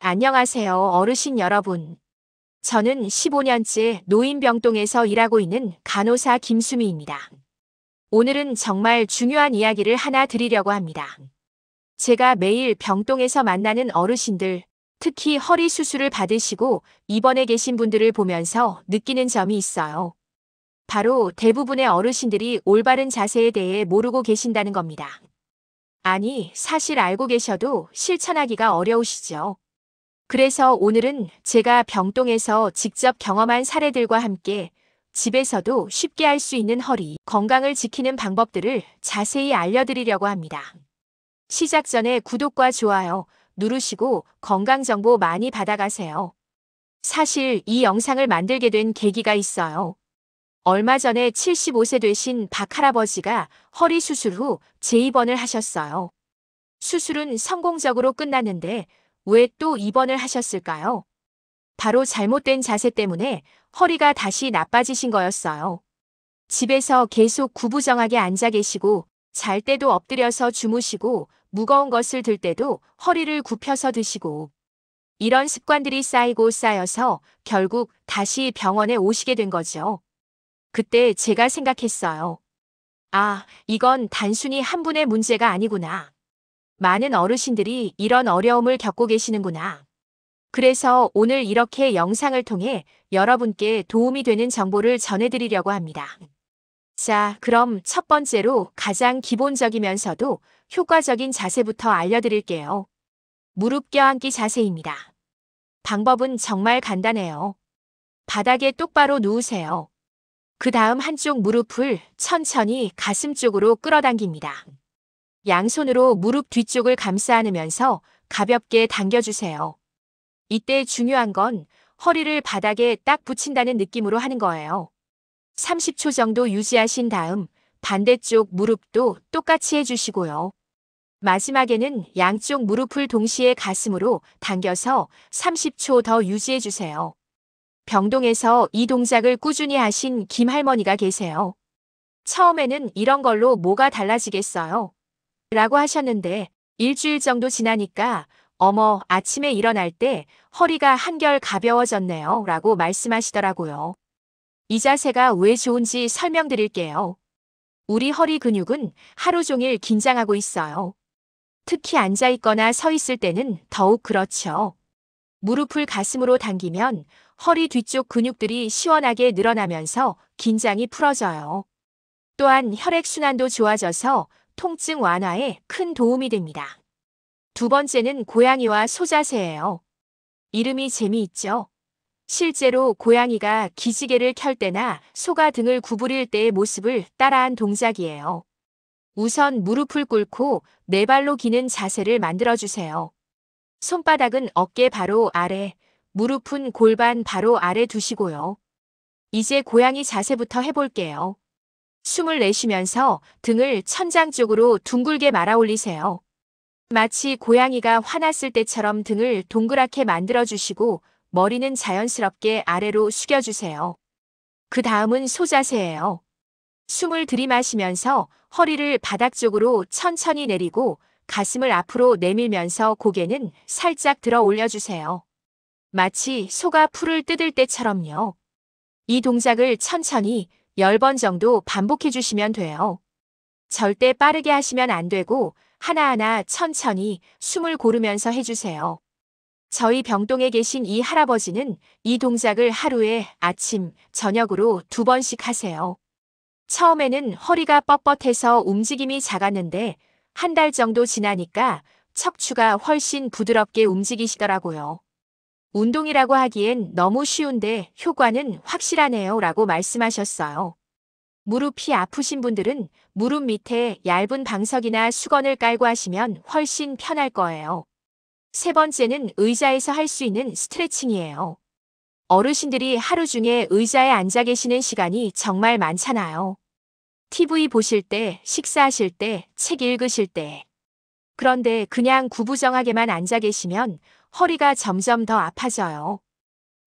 안녕하세요, 어르신 여러분. 저는 15년째 노인병동에서 일하고 있는 간호사 김수미입니다. 오늘은 정말 중요한 이야기를 하나 드리려고 합니다. 제가 매일 병동에서 만나는 어르신들, 특히 허리 수술을 받으시고 입원해 계신 분들을 보면서 느끼는 점이 있어요. 바로 대부분의 어르신들이 올바른 자세에 대해 모르고 계신다는 겁니다. 아니, 사실 알고 계셔도 실천하기가 어려우시죠. 그래서 오늘은 제가 병동에서 직접 경험한 사례들과 함께 집에서도 쉽게 할 수 있는 허리 건강을 지키는 방법들을 자세히 알려드리려고 합니다. 시작 전에 구독과 좋아요 누르시고 건강정보 많이 받아가세요. 사실 이 영상을 만들게 된 계기가 있어요. 얼마 전에 75세 되신 박 할아버지가 허리 수술 후 재입원을 하셨어요. 수술은 성공적으로 끝났는데 왜 또 입원을 하셨을까요? 바로 잘못된 자세 때문에 허리가 다시 나빠지신 거였어요. 집에서 계속 구부정하게 앉아 계시고 잘 때도 엎드려서 주무시고 무거운 것을 들 때도 허리를 굽혀서 드시고 이런 습관들이 쌓이고 쌓여서 결국 다시 병원에 오시게 된 거죠. 그때 제가 생각했어요. 아, 이건 단순히 한 분의 문제가 아니구나. 많은 어르신들이 이런 어려움을 겪고 계시는구나. 그래서 오늘 이렇게 영상을 통해 여러분께 도움이 되는 정보를 전해드리려고 합니다. 자, 그럼 첫 번째로 가장 기본적이면서도 효과적인 자세부터 알려드릴게요. 무릎 껴안기 자세입니다. 방법은 정말 간단해요. 바닥에 똑바로 누우세요. 그 다음 한쪽 무릎을 천천히 가슴 쪽으로 끌어당깁니다. 양손으로 무릎 뒤쪽을 감싸 안으면서 가볍게 당겨주세요. 이때 중요한 건 허리를 바닥에 딱 붙인다는 느낌으로 하는 거예요. 30초 정도 유지하신 다음 반대쪽 무릎도 똑같이 해주시고요. 마지막에는 양쪽 무릎을 동시에 가슴으로 당겨서 30초 더 유지해주세요. 병동에서 이 동작을 꾸준히 하신 김 할머니가 계세요. 처음에는 이런 걸로 뭐가 달라지겠어요? 라고 하셨는데 일주일 정도 지나니까 어머, 아침에 일어날 때 허리가 한결 가벼워졌네요 라고 말씀하시더라고요. 이 자세가 왜 좋은지 설명드릴게요. 우리 허리 근육은 하루 종일 긴장하고 있어요. 특히 앉아있거나 서 있을 때는 더욱 그렇죠. 무릎을 가슴으로 당기면 허리 뒤쪽 근육들이 시원하게 늘어나면서 긴장이 풀어져요. 또한 혈액순환도 좋아져서 통증 완화에 큰 도움이 됩니다. 두 번째는 고양이와 소 자세예요. 이름이 재미있죠? 실제로 고양이가 기지개를 켤 때나 소가 등을 구부릴 때의 모습을 따라한 동작이에요. 우선 무릎을 꿇고 네 발로 기는 자세를 만들어주세요. 손바닥은 어깨 바로 아래, 무릎은 골반 바로 아래 두시고요. 이제 고양이 자세부터 해볼게요. 숨을 내쉬면서 등을 천장 쪽으로 둥글게 말아 올리세요. 마치 고양이가 화났을 때처럼 등을 동그랗게 만들어주시고 머리는 자연스럽게 아래로 숙여주세요. 그 다음은 소자세예요. 숨을 들이마시면서 허리를 바닥 쪽으로 천천히 내리고 가슴을 앞으로 내밀면서 고개는 살짝 들어 올려주세요. 마치 소가 풀을 뜯을 때처럼요. 이 동작을 천천히 10번 정도 반복해 주시면 돼요. 절대 빠르게 하시면 안 되고 하나하나 천천히 숨을 고르면서 해주세요. 저희 병동에 계신 이 할아버지는 이 동작을 하루에 아침, 저녁으로 2번씩 하세요. 처음에는 허리가 뻣뻣해서 움직임이 작았는데 한 달 정도 지나니까 척추가 훨씬 부드럽게 움직이시더라고요. 운동이라고 하기엔 너무 쉬운데 효과는 확실하네요 라고 말씀하셨어요. 무릎이 아프신 분들은 무릎 밑에 얇은 방석이나 수건을 깔고 하시면 훨씬 편할 거예요. 세 번째는 의자에서 할 수 있는 스트레칭이에요. 어르신들이 하루 중에 의자에 앉아 계시는 시간이 정말 많잖아요. TV 보실 때, 식사하실 때, 책 읽으실 때. 그런데 그냥 구부정하게만 앉아 계시면 허리가 점점 더 아파져요.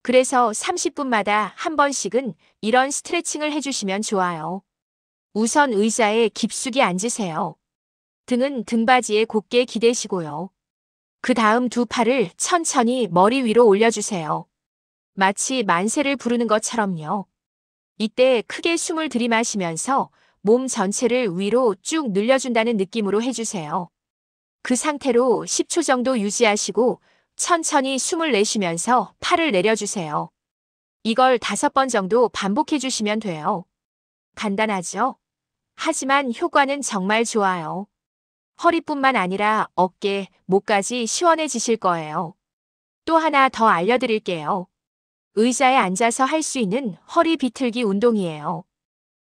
그래서 30분마다 한 번씩은 이런 스트레칭을 해주시면 좋아요. 우선 의자에 깊숙이 앉으세요. 등은 등받이에 곧게 기대시고요. 그 다음 두 팔을 천천히 머리 위로 올려주세요. 마치 만세를 부르는 것처럼요. 이때 크게 숨을 들이마시면서 몸 전체를 위로 쭉 늘려준다는 느낌으로 해주세요. 그 상태로 10초 정도 유지하시고 천천히 숨을 내쉬면서 팔을 내려주세요. 이걸 5번 정도 반복해 주시면 돼요. 간단하죠? 하지만 효과는 정말 좋아요. 허리뿐만 아니라 어깨, 목까지 시원해지실 거예요. 또 하나 더 알려드릴게요. 의자에 앉아서 할 수 있는 허리 비틀기 운동이에요.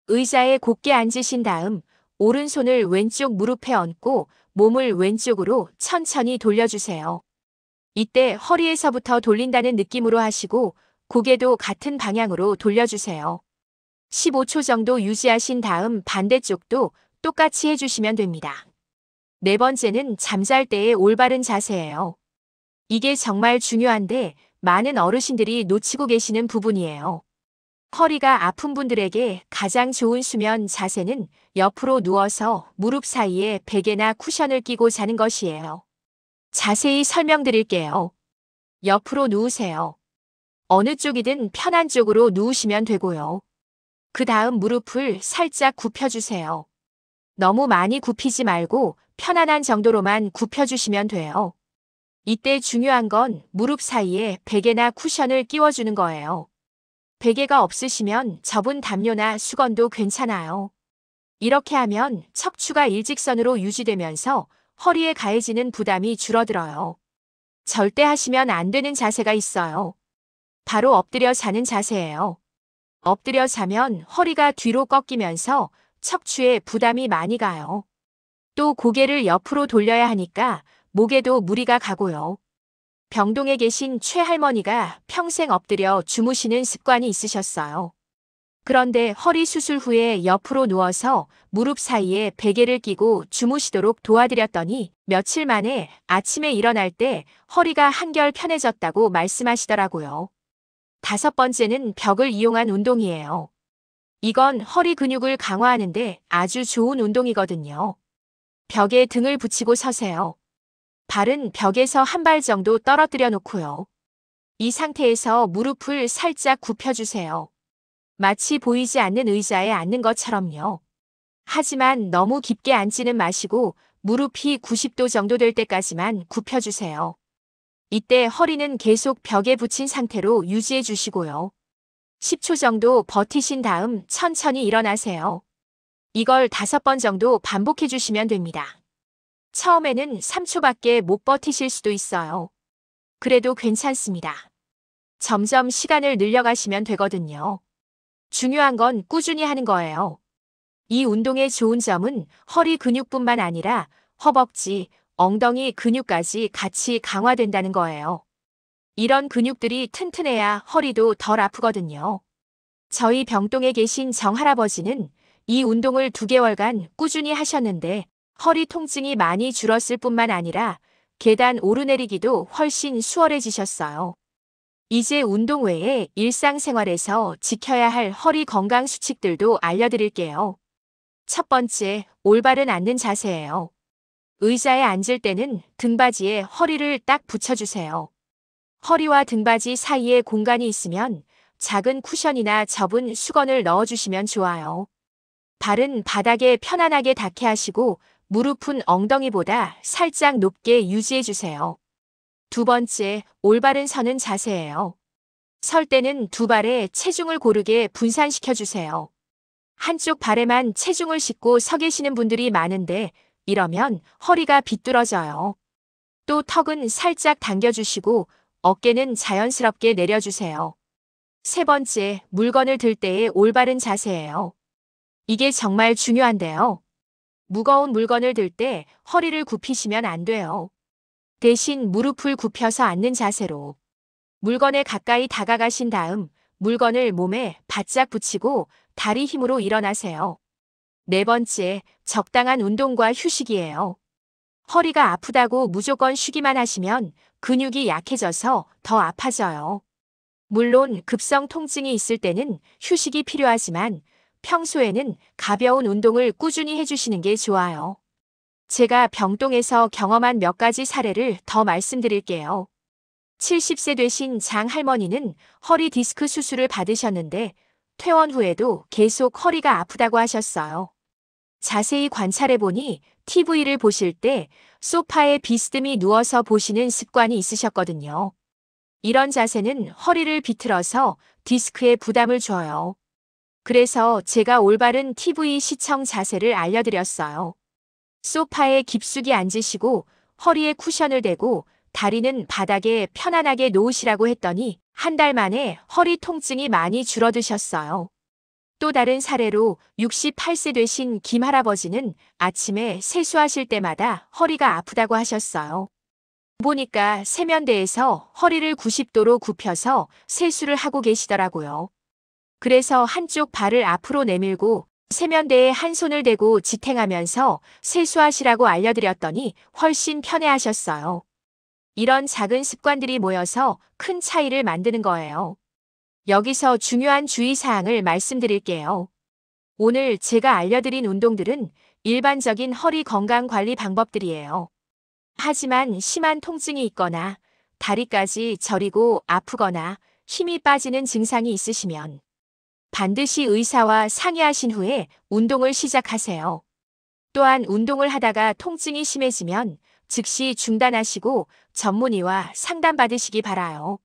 의자에 곧게 앉으신 다음 오른손을 왼쪽 무릎에 얹고 몸을 왼쪽으로 천천히 돌려주세요. 이때 허리에서부터 돌린다는 느낌으로 하시고 고개도 같은 방향으로 돌려주세요. 15초 정도 유지하신 다음 반대쪽도 똑같이 해주시면 됩니다. 네 번째는 잠잘 때의 올바른 자세예요. 이게 정말 중요한데 많은 어르신들이 놓치고 계시는 부분이에요. 허리가 아픈 분들에게 가장 좋은 수면 자세는 옆으로 누워서 무릎 사이에 베개나 쿠션을 끼고 자는 것이에요. 자세히 설명드릴게요. 옆으로 누우세요. 어느 쪽이든 편한 쪽으로 누우시면 되고요. 그 다음 무릎을 살짝 굽혀주세요. 너무 많이 굽히지 말고 편안한 정도로만 굽혀주시면 돼요. 이때 중요한 건 무릎 사이에 베개나 쿠션을 끼워주는 거예요. 베개가 없으시면 접은 담요나 수건도 괜찮아요. 이렇게 하면 척추가 일직선으로 유지되면서 허리에 가해지는 부담이 줄어들어요. 절대 하시면 안 되는 자세가 있어요. 바로 엎드려 자는 자세예요. 엎드려 자면 허리가 뒤로 꺾이면서 척추에 부담이 많이 가요. 또 고개를 옆으로 돌려야 하니까 목에도 무리가 가고요. 병동에 계신 최할머니가 평생 엎드려 주무시는 습관이 있으셨어요. 그런데 허리 수술 후에 옆으로 누워서 무릎 사이에 베개를 끼고 주무시도록 도와드렸더니 며칠 만에 아침에 일어날 때 허리가 한결 편해졌다고 말씀하시더라고요. 5번째는 벽을 이용한 운동이에요. 이건 허리 근육을 강화하는데 아주 좋은 운동이거든요. 벽에 등을 붙이고 서세요. 발은 벽에서 한 발 정도 떨어뜨려 놓고요. 이 상태에서 무릎을 살짝 굽혀주세요. 마치 보이지 않는 의자에 앉는 것처럼요. 하지만 너무 깊게 앉지는 마시고 무릎이 90도 정도 될 때까지만 굽혀주세요. 이때 허리는 계속 벽에 붙인 상태로 유지해 주시고요. 10초 정도 버티신 다음 천천히 일어나세요. 이걸 5번 정도 반복해 주시면 됩니다. 처음에는 3초밖에 못 버티실 수도 있어요. 그래도 괜찮습니다. 점점 시간을 늘려가시면 되거든요. 중요한 건 꾸준히 하는 거예요. 이 운동의 좋은 점은 허리 근육뿐만 아니라 허벅지, 엉덩이 근육까지 같이 강화된다는 거예요. 이런 근육들이 튼튼해야 허리도 덜 아프거든요. 저희 병동에 계신 정할아버지는 이 운동을 2개월간 꾸준히 하셨는데 허리 통증이 많이 줄었을 뿐만 아니라 계단 오르내리기도 훨씬 수월해지셨어요. 이제 운동 외에 일상생활에서 지켜야 할 허리 건강 수칙들도 알려드릴게요. 첫 번째, 올바른 앉는 자세예요. 의자에 앉을 때는 등받이에 허리를 딱 붙여주세요. 허리와 등받이 사이에 공간이 있으면 작은 쿠션이나 접은 수건을 넣어주시면 좋아요. 발은 바닥에 편안하게 닿게 하시고 무릎은 엉덩이보다 살짝 높게 유지해주세요. 두 번째, 올바른 서는 자세예요. 설 때는 두 발에 체중을 고르게 분산시켜주세요. 한쪽 발에만 체중을 싣고 서 계시는 분들이 많은데 이러면 허리가 비뚤어져요. 또 턱은 살짝 당겨주시고 어깨는 자연스럽게 내려주세요. 세 번째, 물건을 들 때의 올바른 자세예요. 이게 정말 중요한데요. 무거운 물건을 들 때 허리를 굽히시면 안 돼요. 대신 무릎을 굽혀서 앉는 자세로 물건에 가까이 다가가신 다음 물건을 몸에 바짝 붙이고 다리 힘으로 일어나세요. 네 번째, 적당한 운동과 휴식이에요. 허리가 아프다고 무조건 쉬기만 하시면 근육이 약해져서 더 아파져요. 물론 급성 통증이 있을 때는 휴식이 필요하지만 평소에는 가벼운 운동을 꾸준히 해주시는 게 좋아요. 제가 병동에서 경험한 몇 가지 사례를 더 말씀드릴게요. 70세 되신 장 할머니는 허리 디스크 수술을 받으셨는데 퇴원 후에도 계속 허리가 아프다고 하셨어요. 자세히 관찰해보니 TV를 보실 때 소파에 비스듬히 누워서 보시는 습관이 있으셨거든요. 이런 자세는 허리를 비틀어서 디스크에 부담을 줘요. 그래서 제가 올바른 TV 시청 자세를 알려드렸어요. 소파에 깊숙이 앉으시고 허리에 쿠션을 대고 다리는 바닥에 편안하게 놓으시라고 했더니 한 달 만에 허리 통증이 많이 줄어드셨어요. 또 다른 사례로 68세 되신 김 할아버지는 아침에 세수하실 때마다 허리가 아프다고 하셨어요. 보니까 세면대에서 허리를 90도로 굽혀서 세수를 하고 계시더라고요. 그래서 한쪽 발을 앞으로 내밀고 세면대에 한 손을 대고 지탱하면서 세수하시라고 알려드렸더니 훨씬 편해하셨어요. 이런 작은 습관들이 모여서 큰 차이를 만드는 거예요. 여기서 중요한 주의사항을 말씀드릴게요. 오늘 제가 알려드린 운동들은 일반적인 허리 건강 관리 방법들이에요. 하지만 심한 통증이 있거나 다리까지 저리고 아프거나 힘이 빠지는 증상이 있으시면 반드시 의사와 상의하신 후에 운동을 시작하세요. 또한 운동을 하다가 통증이 심해지면 즉시 중단하시고 전문의와 상담받으시기 바라요.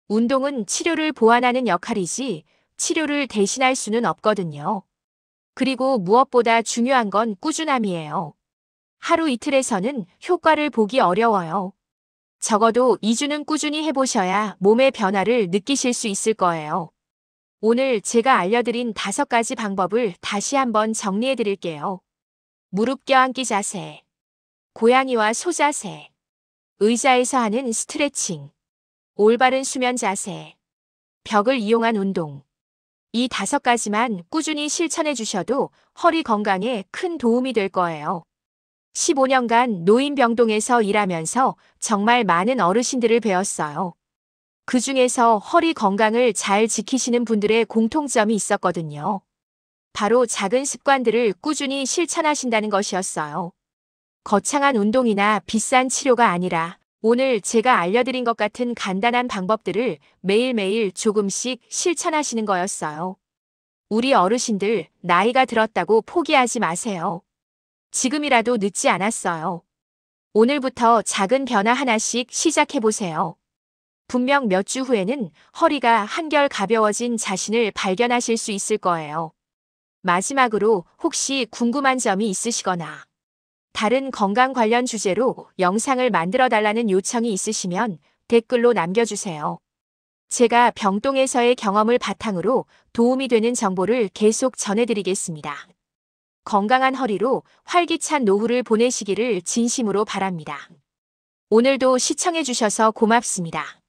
운동은 치료를 보완하는 역할이지 치료를 대신할 수는 없거든요. 그리고 무엇보다 중요한 건 꾸준함이에요. 하루 이틀에서는 효과를 보기 어려워요. 적어도 2주는 꾸준히 해보셔야 몸의 변화를 느끼실 수 있을 거예요. 오늘 제가 알려드린 5가지 방법을 다시 한번 정리해 드릴게요. 무릎 껴안기 자세, 고양이와 소자세, 의자에서 하는 스트레칭, 올바른 수면 자세, 벽을 이용한 운동. 이 5가지만 꾸준히 실천해 주셔도 허리 건강에 큰 도움이 될 거예요. 15년간 노인병동에서 일하면서 정말 많은 어르신들을 배웠어요. 그 중에서 허리 건강을 잘 지키시는 분들의 공통점이 있었거든요. 바로 작은 습관들을 꾸준히 실천하신다는 것이었어요. 거창한 운동이나 비싼 치료가 아니라 오늘 제가 알려드린 것 같은 간단한 방법들을 매일매일 조금씩 실천하시는 거였어요. 우리 어르신들 나이가 들었다고 포기하지 마세요. 지금이라도 늦지 않았어요. 오늘부터 작은 변화 하나씩 시작해보세요. 분명 몇 주 후에는 허리가 한결 가벼워진 자신을 발견하실 수 있을 거예요. 마지막으로 혹시 궁금한 점이 있으시거나 다른 건강 관련 주제로 영상을 만들어 달라는 요청이 있으시면 댓글로 남겨주세요. 제가 병동에서의 경험을 바탕으로 도움이 되는 정보를 계속 전해드리겠습니다. 건강한 허리로 활기찬 노후를 보내시기를 진심으로 바랍니다. 오늘도 시청해주셔서 고맙습니다.